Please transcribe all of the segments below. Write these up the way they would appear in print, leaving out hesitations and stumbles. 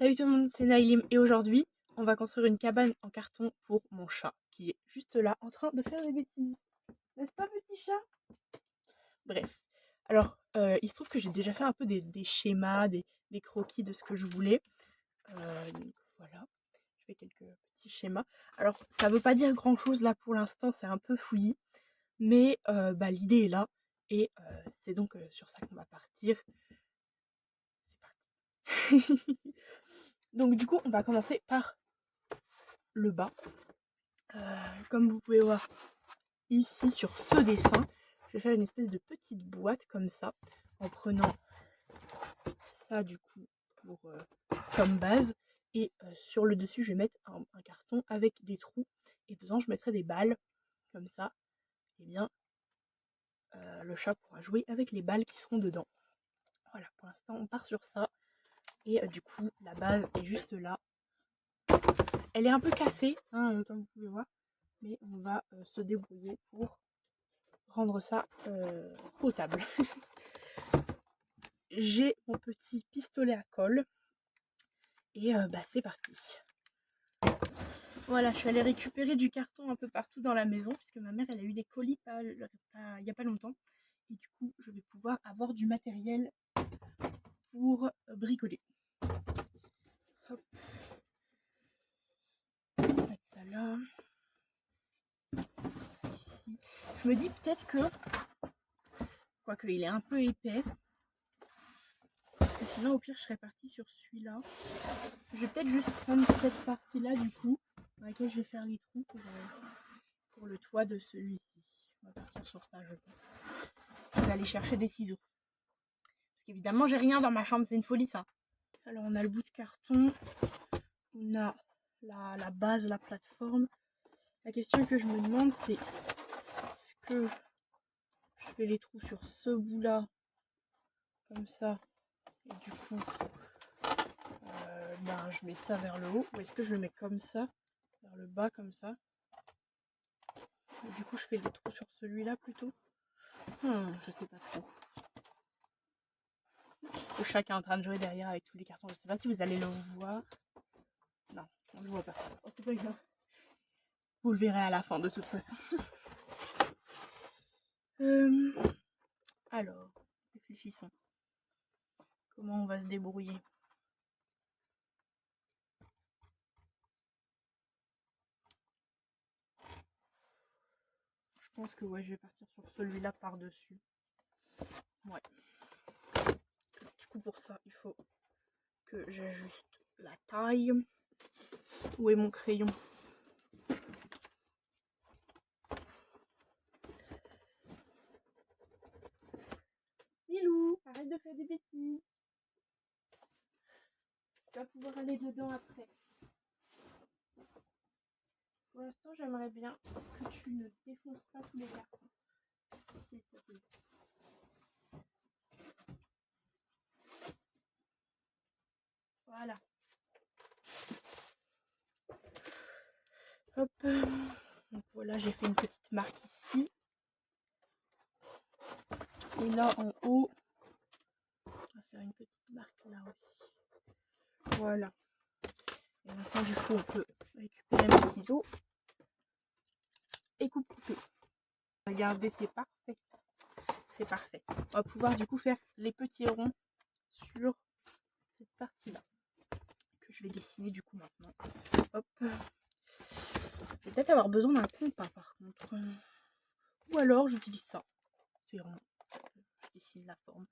Salut tout le monde, c'est Naïlim et aujourd'hui, on va construire une cabane en carton pour mon chat qui est juste là en train de faire des bêtises. N'est-ce pas, petit chat? Bref, alors il se trouve que j'ai déjà fait un peu des schémas, des croquis de ce que je voulais. Donc voilà, je fais quelques petits schémas. Alors ça veut pas dire grand chose là pour l'instant, c'est un peu fouillis, mais l'idée est là et c'est donc sur ça qu'on va partir. C'est parti. Donc du coup, on va commencer par le bas. Comme vous pouvez voir ici sur ce dessin, je vais faire une espèce de petite boîte comme ça, en prenant ça du coup pour, comme base, et sur le dessus je vais mettre un carton avec des trous, et dedans je mettrai des balles, comme ça, et bien le chat pourra jouer avec les balles qui seront dedans. Voilà, pour l'instant on part sur ça, et du coup la base est juste là. Elle est un peu cassée, hein, comme vous pouvez voir, mais on va se débrouiller pour rendre ça potable. J'ai mon petit pistolet à colle et c'est parti. Voilà, je suis allée récupérer du carton un peu partout dans la maison puisque ma mère elle a eu des colis il n'y a pas longtemps, et du coup je vais pouvoir avoir du matériel pour bricoler. Hop. On va mettre ça là. Ici. Je me dis peut-être que, quoique il est un peu épais, parce que sinon au pire je serais partie sur celui-là. Je vais peut-être juste prendre cette partie là du coup, dans laquelle je vais faire les trous pour le toit de celui-ci. On va partir sur ça, je pense. Je vais aller chercher des ciseaux. Parce qu'évidemment, j'ai rien dans ma chambre, c'est une folie ça. Alors on a le bout de carton, on a la base, la plateforme. La question que je me demande, c'est est-ce que je fais les trous sur ce bout-là, comme ça, et du coup, je mets ça vers le haut, ou est-ce que je le mets comme ça, vers le bas, comme ça, et du coup je fais les trous sur celui-là plutôt. Je sais pas trop. Le chat qui est en train de jouer derrière avec tous les cartons. Je sais pas si vous allez le voir. Non, on le voit pas. Oh, c'est pas grave. Vous le verrez à la fin de toute façon. Alors, réfléchissons. Comment on va se débrouiller? Je pense que ouais, je vais partir sur celui-là par-dessus. Ouais. Du coup, pour ça, il faut que j'ajuste la taille. Où est mon crayon? Milou, arrête de faire des bêtises. Tu vas pouvoir aller dedans après. Pour l'instant, j'aimerais bien que tu ne défonces pas tous les cartons. S'il te plaît. Voilà. Hop. Donc voilà, j'ai fait une petite marque ici. Et là en haut, on va faire une petite marque là aussi. Voilà. Et maintenant du coup on peut récupérer mes ciseaux et couper. Regardez, c'est parfait. C'est parfait. On va pouvoir du coup faire les petits ronds sur cette partie là. Que je vais dessiner du coup maintenant. Hop. Je vais peut-être avoir besoin d'un compas par contre. Ou alors j'utilise ça. C'est rond. Je dessine la forme.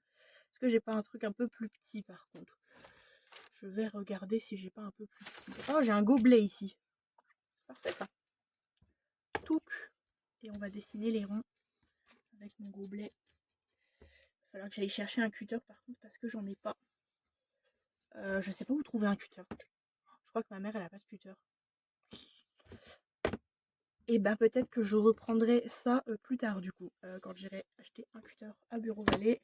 Est-ce que j'ai pas un truc un peu plus petit par contre? Je vais regarder si j'ai pas un peu plus petit. Oh, j'ai un gobelet ici. Parfait ça. Touc. Et on va dessiner les ronds avec mon gobelet. Il va falloir que j'aille chercher un cutter par contre parce que j'en ai pas. Je sais pas où trouver un cutter. Je crois que ma mère elle a pas de cutter. Et peut-être que je reprendrai ça plus tard du coup. Quand j'irai acheter un cutter à Bureau Vallée.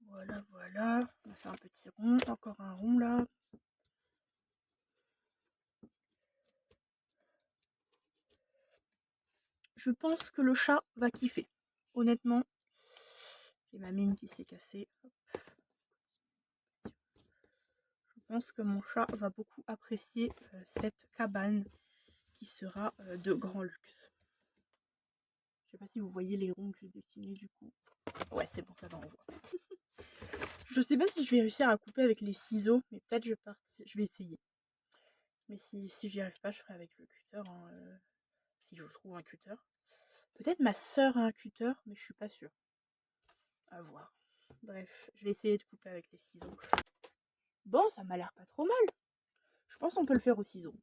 Voilà, voilà. On va faire un petit rond. Encore un rond là. Je pense que le chat va kiffer. Honnêtement, Et ma mine qui s'est cassée. Hop. Je pense que mon chat va beaucoup apprécier cette cabane qui sera de grand luxe. Je sais pas si vous voyez les ronds que j'ai dessinés du coup. Ouais, c'est bon, ça va, on voit. Je sais pas si je vais réussir à couper avec les ciseaux, mais peut-être je vais essayer. Mais si j'y arrive pas, je ferai avec le cutter, hein, si je trouve un cutter. Peut-être ma soeur a un cutter, mais je suis pas sûre. À voir. Bref, je vais essayer de couper avec les ciseaux. Bon, ça m'a l'air pas trop mal. Je pense qu'on peut le faire au ciseau.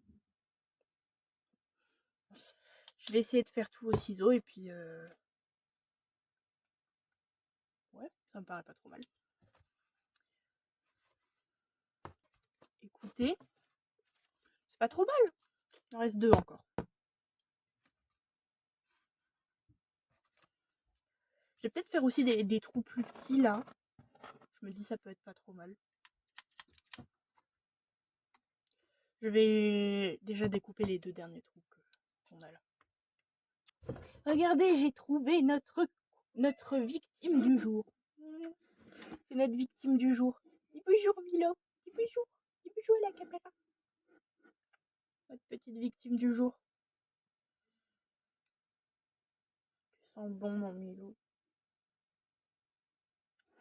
Je vais essayer de faire tout au ciseau et puis... Ouais, ça me paraît pas trop mal. Écoutez, c'est pas trop mal. Il en reste 2 encore. Je vais peut-être faire aussi des trous plus petits là. Je me dis ça peut être pas trop mal. Je vais déjà découper les 2 derniers trous qu'on a là. Regardez, j'ai trouvé notre victime du jour. C'est notre victime du jour. Dis bonjour Milo. Dis bonjour. Dis bonjour à la caméra. Notre petite victime du jour. Tu sens bon mon Milo.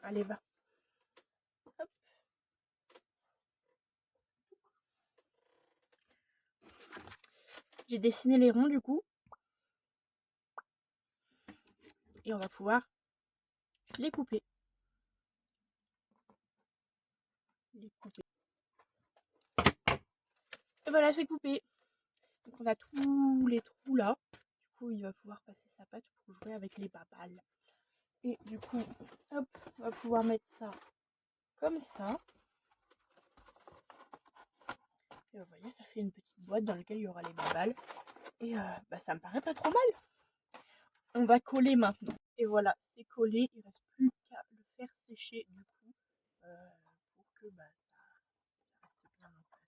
Allez, va. Hop. J'ai dessiné les ronds du coup. Et on va pouvoir les couper. Et voilà, c'est coupé. Donc on a tous les trous là. Du coup, il va pouvoir passer sa patte pour jouer avec les babales. Et du coup, hop, on va pouvoir mettre ça comme ça. Et vous voyez, ça fait une petite boîte dans laquelle il y aura les babales. Et ça me paraît pas trop mal. On va coller maintenant. Et voilà, c'est collé. Il reste plus qu'à le faire sécher du coup. Pour que ça reste bien en place.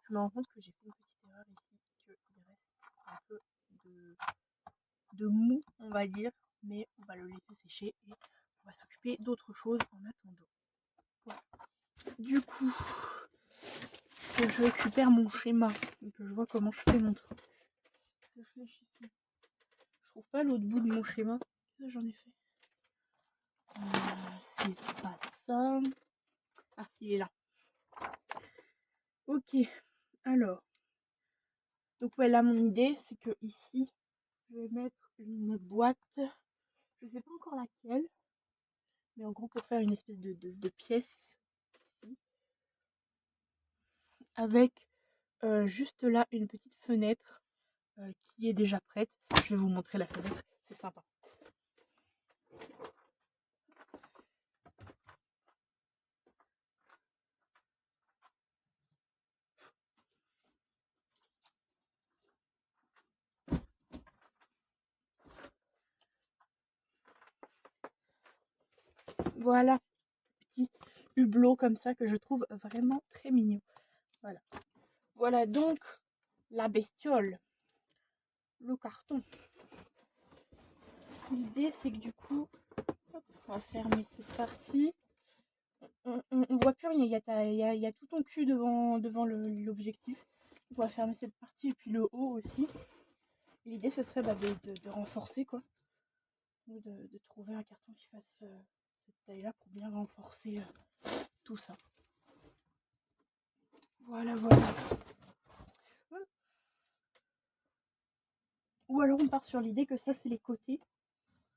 Je me rends compte que j'ai fait une petite erreur ici. Qu'il reste un peu de mou, on va dire. Mais on va le laisser sécher. Et on va s'occuper d'autre chose en attendant. Voilà. Du coup, que je récupère mon schéma et que je vois comment je fais mon truc. Je trouve pas l'autre bout de mon schéma. Qu'est-ce que j'en ai fait? C'est pas ça. Ah, il est là. Ok, alors. Donc ouais, là mon idée c'est que ici, je vais mettre une boîte. Je sais pas encore laquelle. Mais en gros pour faire une espèce de pièce. Ici, avec juste là une petite fenêtre qui est déjà prête. Je vais vous montrer la fenêtre, c'est sympa. Voilà, petit hublot comme ça que je trouve vraiment très mignon. Voilà. Voilà donc la bestiole, le carton. L'idée c'est que du coup, hop, on va fermer cette partie. On voit plus rien, il y a tout ton cul devant l'objectif. On va fermer cette partie et puis le haut aussi. L'idée ce serait de renforcer quoi. Ou de trouver un carton qui fasse cette taille là pour bien renforcer tout ça. Voilà, voilà. Ou alors on part sur l'idée que ça c'est les côtés.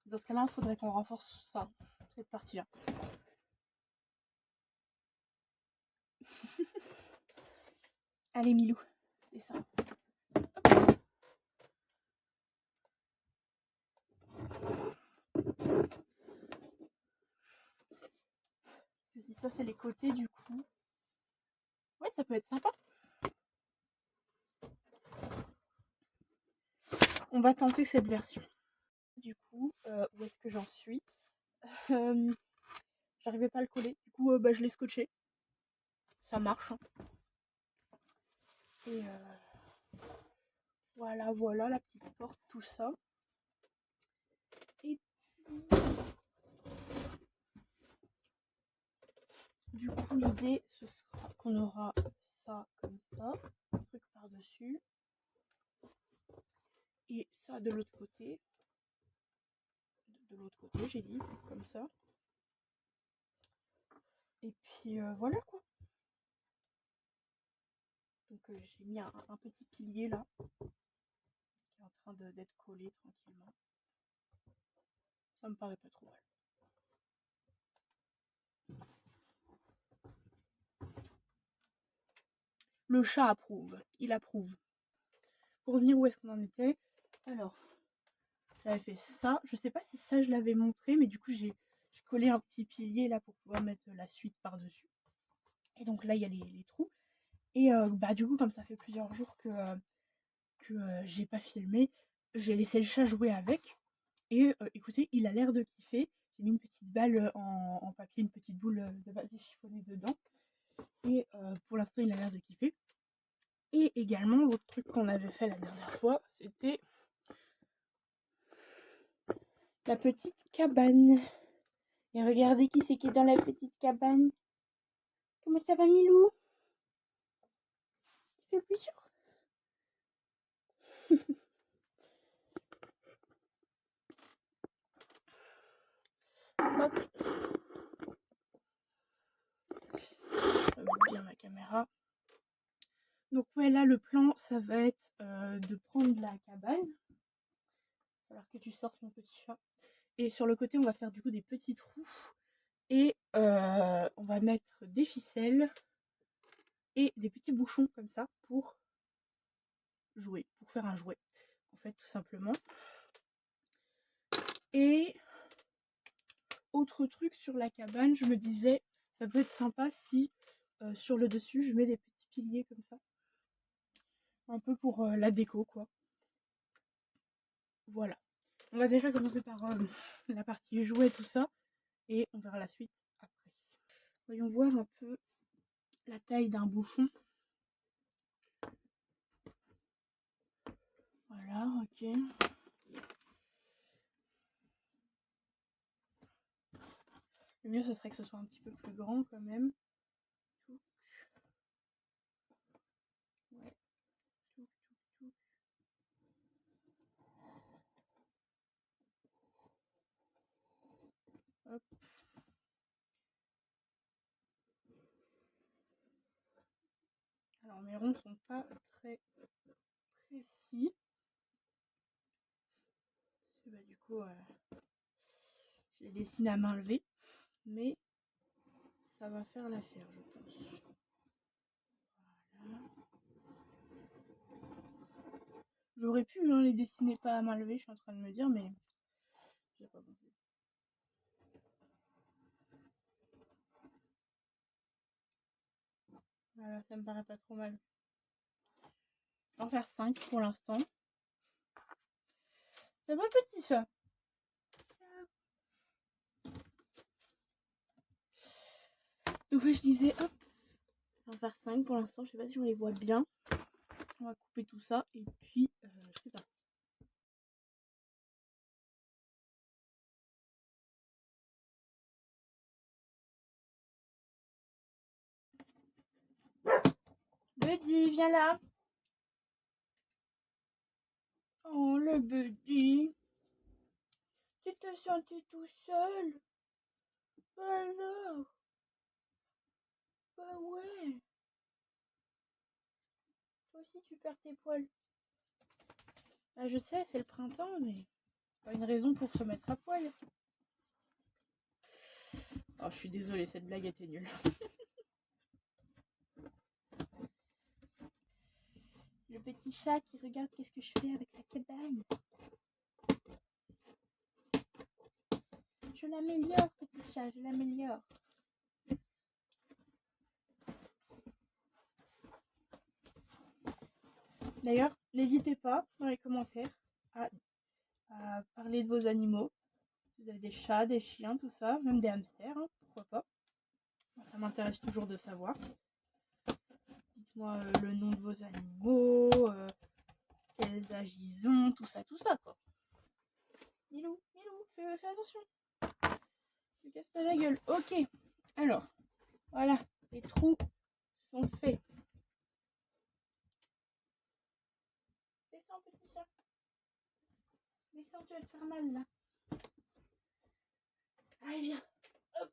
Dans ce cas-là, il faudrait qu'on renforce ça, cette partie-là. Allez Milou, c'est ça. Si ça c'est les côtés du coup. Ouais, ça peut être sympa. On va tenter cette version. Du coup, où est-ce que j'en suis? J'arrivais pas à le coller. Du coup, je l'ai scotché. Ça marche. Hein. Et voilà, voilà la petite porte, tout ça. Et Du coup, l'idée, ce sera qu'on aura ça comme ça, un truc par-dessus, et ça de l'autre côté. De l'autre côté, j'ai dit, comme ça. Et puis voilà quoi. Donc j'ai mis un petit pilier là, qui est en train d'être collé tranquillement. Ça me paraît pas trop mal. Le chat approuve, il approuve. Pour revenir où est-ce qu'on en était, alors j'avais fait ça, je sais pas si ça je l'avais montré, mais du coup j'ai collé un petit pilier là pour pouvoir mettre la suite par dessus. Et donc là il y a les trous. Et bah du coup comme ça fait plusieurs jours que j'ai pas filmé, j'ai laissé le chat jouer avec. Et écoutez, il a l'air de kiffer. J'ai mis une petite balle en papier, une petite boule de papier chiffonné dedans. Et pour l'instant il a l'air de kiffer. Et également l'autre truc qu'on avait fait la dernière fois, c'était la petite cabane. Et regardez qui c'est qui est dans la petite cabane. Comment ça va, Milou? Tu fais plaisir? Hop. Je remets bien ma caméra. Donc ouais, là le plan, ça va être de prendre la cabane. Il va falloir que tu sortes mon petit chat. Et sur le côté, on va faire du coup des petits trous. Et on va mettre des ficelles et des petits bouchons comme ça pour jouer, pour faire un jouet, en fait, tout simplement. Et autre truc sur la cabane, je me disais, ça peut être sympa si sur le dessus, je mets des petits piliers comme ça. Un peu pour la déco, quoi. Voilà. On va déjà commencer par la partie jouet, tout ça. Et on verra la suite après. Voyons voir un peu la taille d'un bouchon. Voilà, ok. Le mieux, ce serait que ce soit un petit peu plus grand quand même. Ouais. Hop. Alors mes ronds sont pas très précis. Bah, du coup, je les dessine à main levée, mais ça va faire l'affaire, je pense. Voilà. J'aurais pu les dessiner pas à main levée, je suis en train de me dire, mais j'ai pas pensé. Voilà, ça me paraît pas trop mal. Je vais en faire 5 pour l'instant. Ça va, petit chat? Donc je disais, hop, je vais en faire 5 pour l'instant, je sais pas si on les voit bien. On va couper tout ça et puis c'est parti. Buddy, viens là. Oh, le Buddy. Tu te sentais tout seul? Alors? Bah ouais. Toi aussi, tu perds tes poils. Ah, je sais, c'est le printemps, mais pas une raison pour se mettre à poil. Oh, je suis désolée, cette blague était nulle. Le petit chat qui regarde qu'est-ce que je fais avec sa cabane. Je l'améliore, petit chat, je l'améliore. D'ailleurs, n'hésitez pas dans les commentaires à parler de vos animaux. Si vous avez des chats, des chiens, tout ça, même des hamsters, hein, pourquoi pas. Ça m'intéresse toujours de savoir. Dites-moi le nom de vos animaux, quels âges ils ont, tout ça quoi. Milou, fais attention. Ne casse pas la gueule. Ok, alors, Voilà, les trous sont faits. Descends, petit chat. Descends, tu vas te faire mal là. Allez, viens. Hop.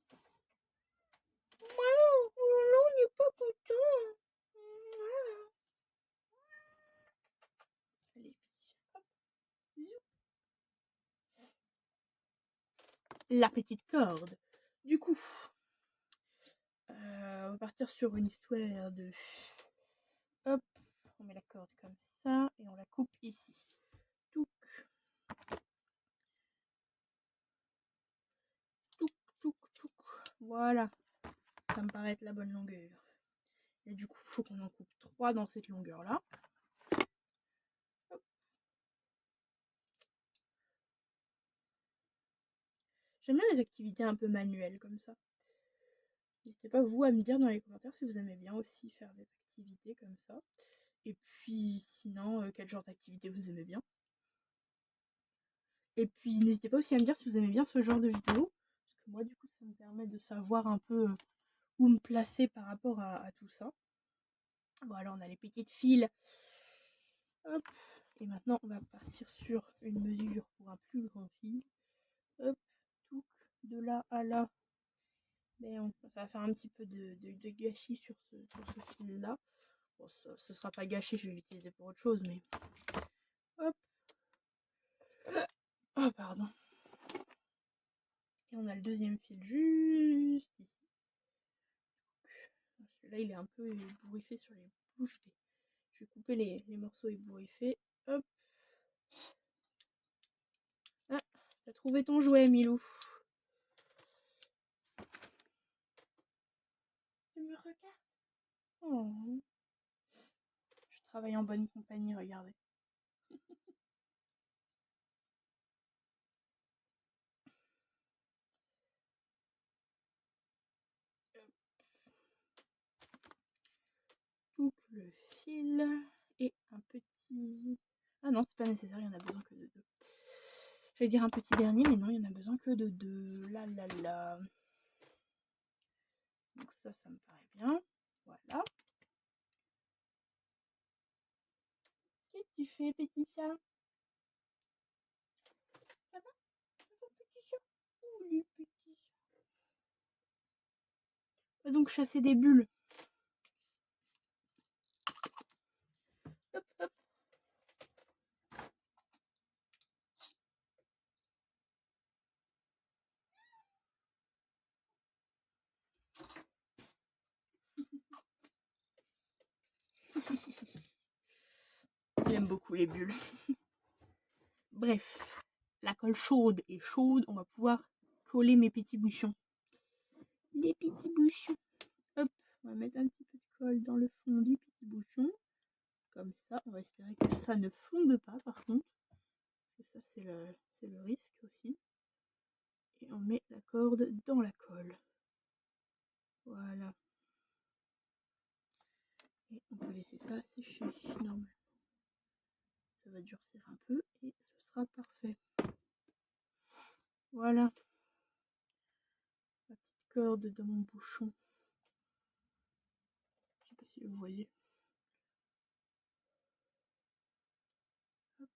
On n'est pas content. Allez, petit chat. Hop. Bisous. La petite corde. Du coup, on va partir sur une histoire de... Hop, on met la corde comme ça et on la coupe ici. Touc. Touc, touc, touc. Voilà, ça me paraît être la bonne longueur. Et du coup, il faut qu'on en coupe 3 dans cette longueur-là. J'aime bien les activités un peu manuelles comme ça. N'hésitez pas vous à me dire dans les commentaires si vous aimez bien aussi faire des activités comme ça. Et puis sinon, quel genre d'activité vous aimez bien. Et puis n'hésitez pas aussi à me dire si vous aimez bien ce genre de vidéo. Parce que moi du coup ça me permet de savoir un peu où me placer par rapport à tout ça. Voilà, on a les petites fils. Hop. Et maintenant on va partir sur une mesure pour un plus grand fil. Hop, tout de là à là. Mais ça va faire un petit peu de gâchis sur ce fil là. Bon, ce sera pas gâché, je vais l'utiliser pour autre chose, mais hop. Oh pardon. Et on a le deuxième fil juste ici. Celui-là il est un peu ébouriffé sur les bouches. Je vais couper les morceaux ébouriffés. Hop. Ah, t'as trouvé ton jouet, Milou. Tu me regardes? Oh. Je travaille en bonne compagnie, regardez. Tout le fil et un petit... Ah non, c'est pas nécessaire, il y en a besoin que de 2. J'allais dire un petit dernier, mais non, il y en a besoin que de 2. Là, là, là. Donc ça me paraît bien. Voilà. Qu'est-ce que tu fais, petit chat? Ça va? Ça va, petit chat? Oh, les petits chats. On va donc chasser des bulles. Hop, hop. J'aime beaucoup les bulles. Bref, la colle chaude est chaude, on va pouvoir coller mes petits bouchons. Les petits bouchons. Hop, on va mettre un petit peu de colle dans le fond du petit bouchon. Comme ça, on va espérer que ça ne fonde pas par contre. Parce que ça, c'est le risque aussi. Et on met la corde dans la colle. Voilà. Et on va laisser ça sécher normalement. Ça va durcir un peu et ce sera parfait. Voilà. La petite corde dans mon bouchon. Je sais pas si vous voyez. Hop.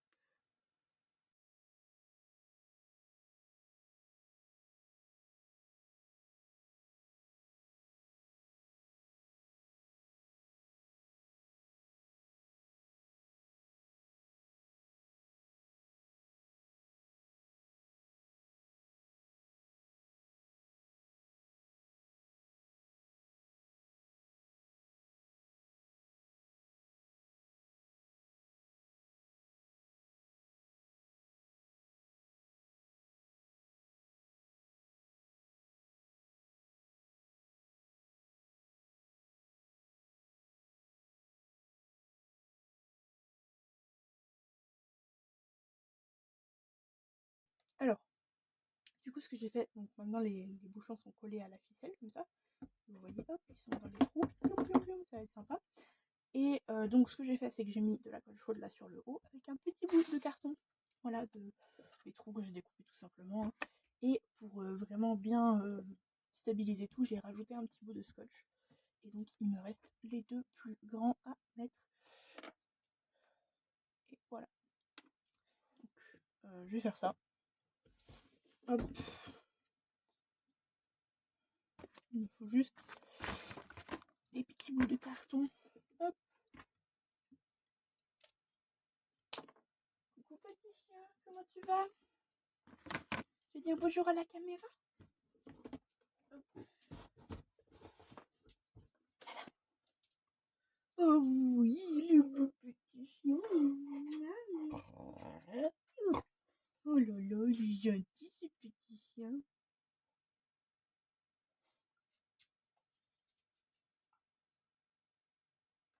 Alors, du coup, ce que j'ai fait, donc maintenant les bouchons sont collés à la ficelle, comme ça. Vous voyez, hop, ils sont dans les trous. Ça va être sympa. Et donc, ce que j'ai fait, c'est que j'ai mis de la colle chaude là sur le haut avec un petit bout de carton. Voilà, des trous que j'ai découpés tout simplement. Hein. Et pour vraiment bien stabiliser tout, j'ai rajouté un petit bout de scotch. Et donc il me reste les deux plus grands à mettre. Et voilà. Donc je vais faire ça. Hop. Il me faut juste des petits bouts de carton. Hop. Coucou petit chien, comment tu vas? Tu veux dire bonjour à la caméra? Hop. Oh oui, le beau petit chien. Oh là là, il est gentil ce petit chien.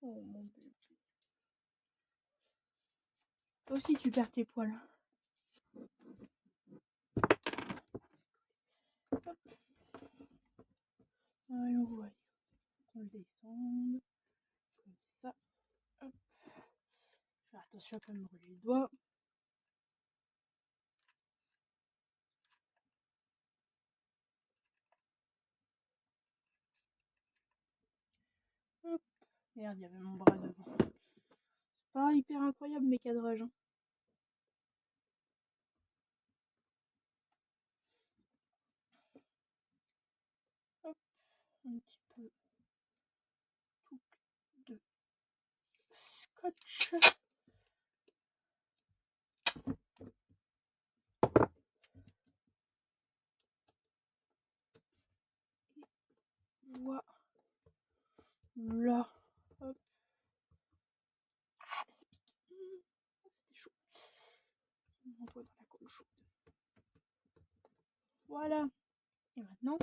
Oh mon bébé. Toi aussi tu perds tes poils. Hop. Voyons, voyons. On le descend. Comme ça. Hop. Faire attention à ne pas me brûler les doigts. Hop. Merde, il y avait mon bras devant. C'est pas hyper incroyable mes cadrages. Hein. Hop. Un petit peu tout de scotch. Voilà. Hop. Ah, ça pique. C'était chaud. On doit dans la colle chaude. Voilà. Et maintenant.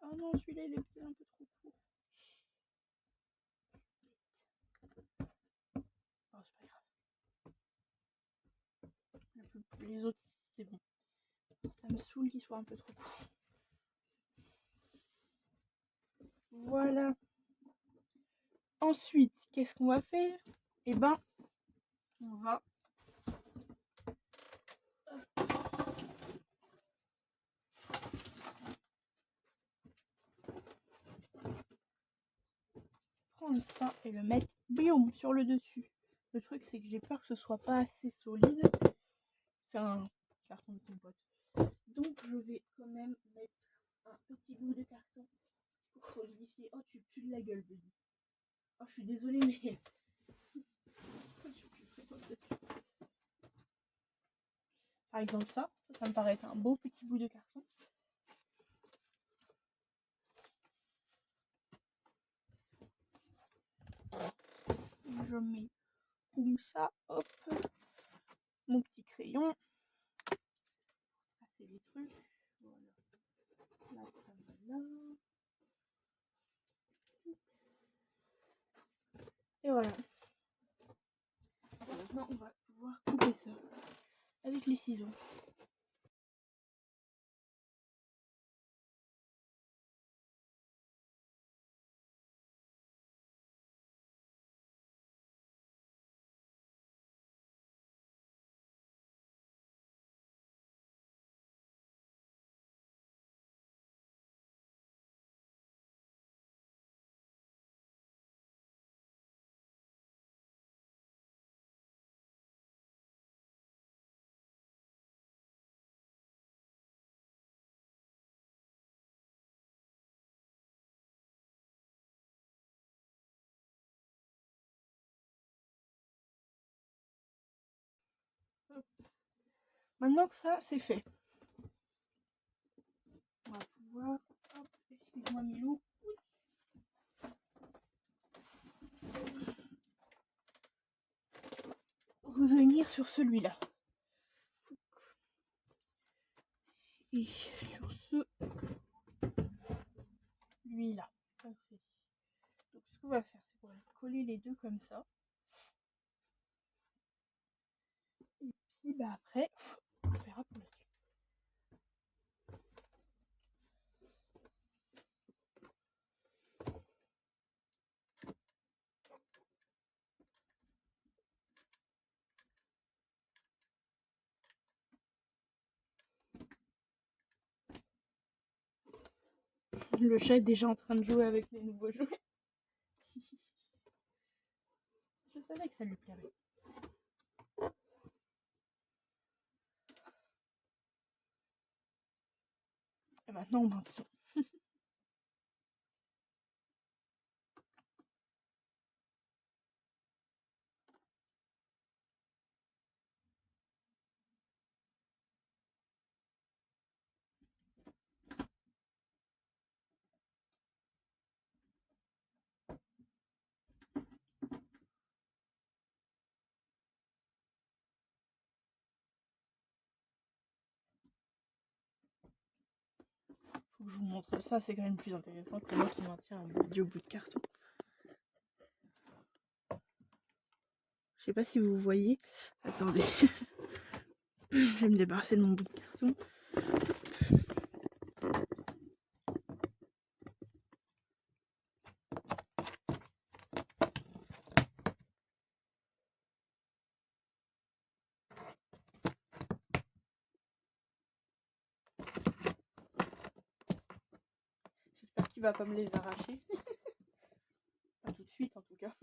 Oh non, celui-là il est un peu trop court. Oh, c'est pas grave. Les autres, c'est bon. Ça me saoule qu'il soit un peu trop court. Voilà. Ensuite, qu'est-ce qu'on va faire? Eh ben, on va prendre ça et le mettre bioum sur le dessus. Le truc, c'est que j'ai peur que ce soit pas assez solide. C'est un carton de compote. Donc, je vais quand même mettre un petit bout de carton pour solidifier. Oh, tu pues de la gueule, baby. Oh, je suis désolée, mais. Par exemple, ça me paraît être un beau petit bout de carton. Je mets comme ça, hop, mon petit crayon. Tracer les trucs. Voilà. Là, ça va là. Et voilà. Maintenant, on va pouvoir couper ça avec les ciseaux. Hop. Maintenant que ça, c'est fait. On va pouvoir, hop, excuse-moi Milou, revenir sur celui-là. Et sur celui-là. Parfait. Donc ce qu'on va faire, c'est qu'on va coller les deux comme ça. Et puis bah après, on verra pour la suite. Le chat est déjà en train de jouer avec les nouveaux jouets. Je savais que ça lui plairait. Et maintenant on maintient. Faut que je vous montre ça, c'est quand même plus intéressant que moi qui maintiens un vieux bout de carton. Je sais pas si vous voyez. Attendez. Je vais me débarrasser de mon bout de carton. J'espère qu'il va pas me les arracher. Pas tout de suite en tout cas.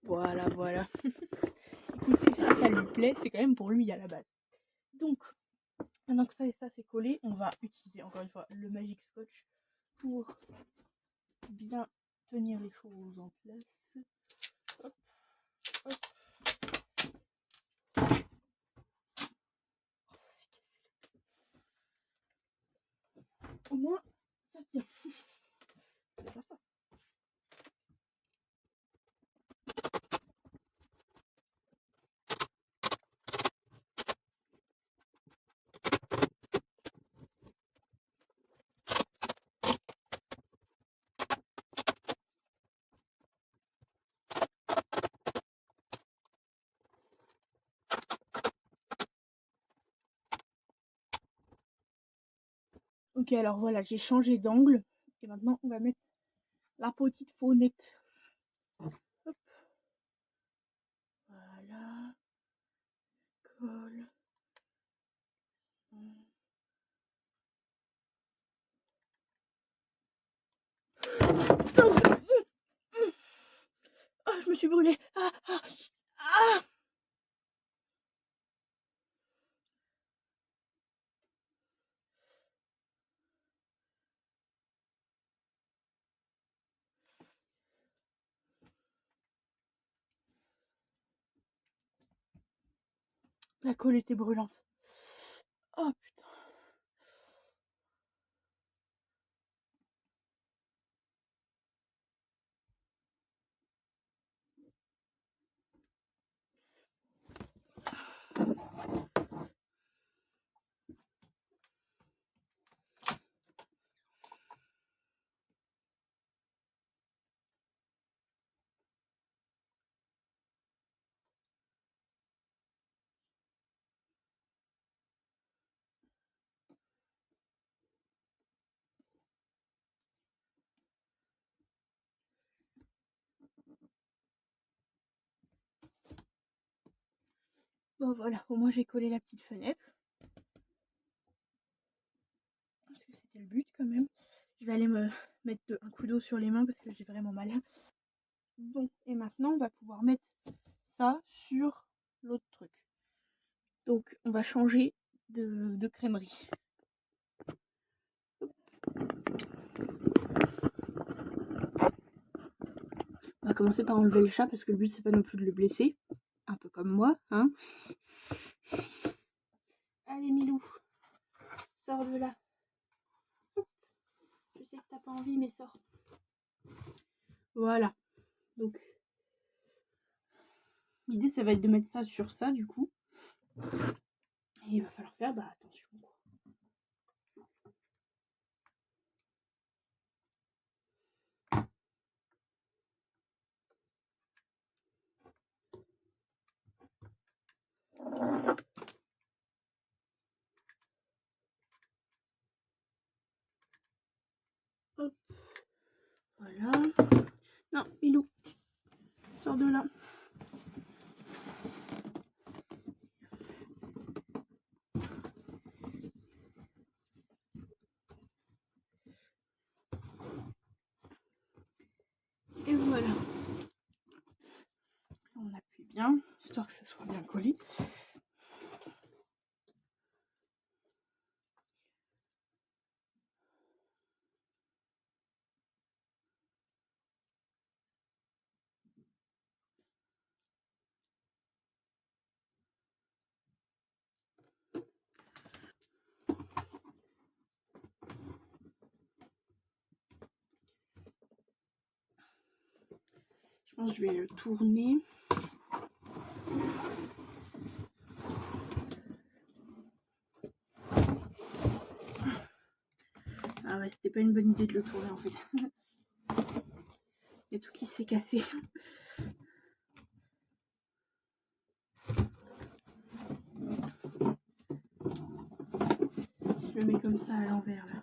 Voilà, voilà. Écoutez, si ça lui plaît, c'est quand même pour lui à la base. Donc, maintenant que ça et ça c'est collé, on va utiliser encore une fois le Magic Scotch pour bien tenir les choses en place. Hop, hop. Au moins, ça tient. C'est déjà ça. Ok, alors voilà, j'ai changé d'angle. Et maintenant, on va mettre la petite faunette. Hop. Voilà. Colle. Ah, je me suis brûlée. Ah, ah, ah. La colle était brûlante. Oh putain. Bon voilà, au moins j'ai collé la petite fenêtre. Parce que c'était le but quand même. Je vais aller me mettre un coup d'eau sur les mains parce que j'ai vraiment mal. Bon, et maintenant on va pouvoir mettre ça sur l'autre truc. Donc on va changer de crèmerie. On va commencer par enlever le chat parce que le but c'est pas non plus de le blesser. Un peu comme moi, hein. Allez Milou, sors de là. Je sais que t'as pas envie mais sort. Voilà. Donc l'idée ça va être de mettre ça sur ça du coup. Et il va falloir faire attention quoi. Hop. Voilà. Non, Milou. Sors de là. Et voilà. On appuie bien, histoire que ça soit bien collé. Je pense que je vais le tourner. Ah ouais, c'était pas une bonne idée de le tourner en fait. Il y a tout qui s'est cassé. Je le mets comme ça à l'envers là.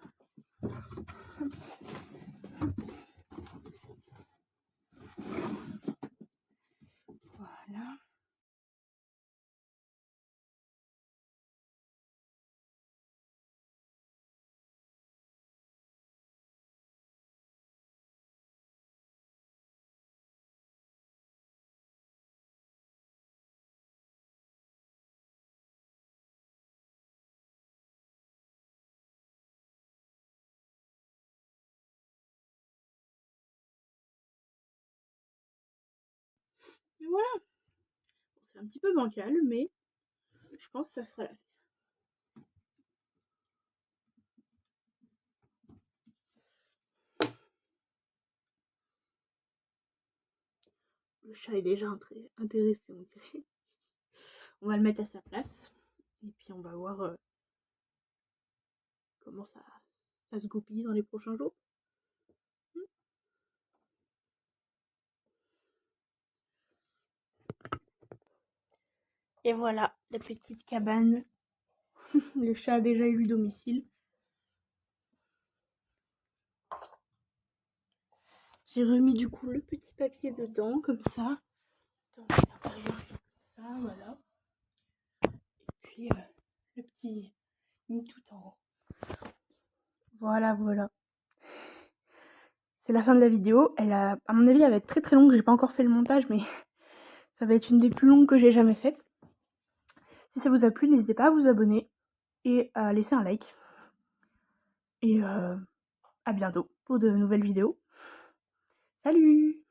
Voilà. Et voilà. Bon, c'est un petit peu bancal, mais je pense que ça fera l'affaire. Le chat est déjà intéressé, on dirait. On va le mettre à sa place. Et puis on va voir comment ça se goupille dans les prochains jours. Et voilà, la petite cabane. Le chat a déjà eu domicile. J'ai remis du coup le petit papier dedans, comme ça. Dans l'intérieur, comme ça, voilà. Et puis le petit nid tout en haut. Voilà, voilà. C'est la fin de la vidéo. À mon avis, elle va être très très longue. J'ai pas encore fait le montage, mais ça va être une des plus longues que j'ai jamais faites. Si ça vous a plu, n'hésitez pas à vous abonner et à laisser un like. Et à bientôt pour de nouvelles vidéos. Salut!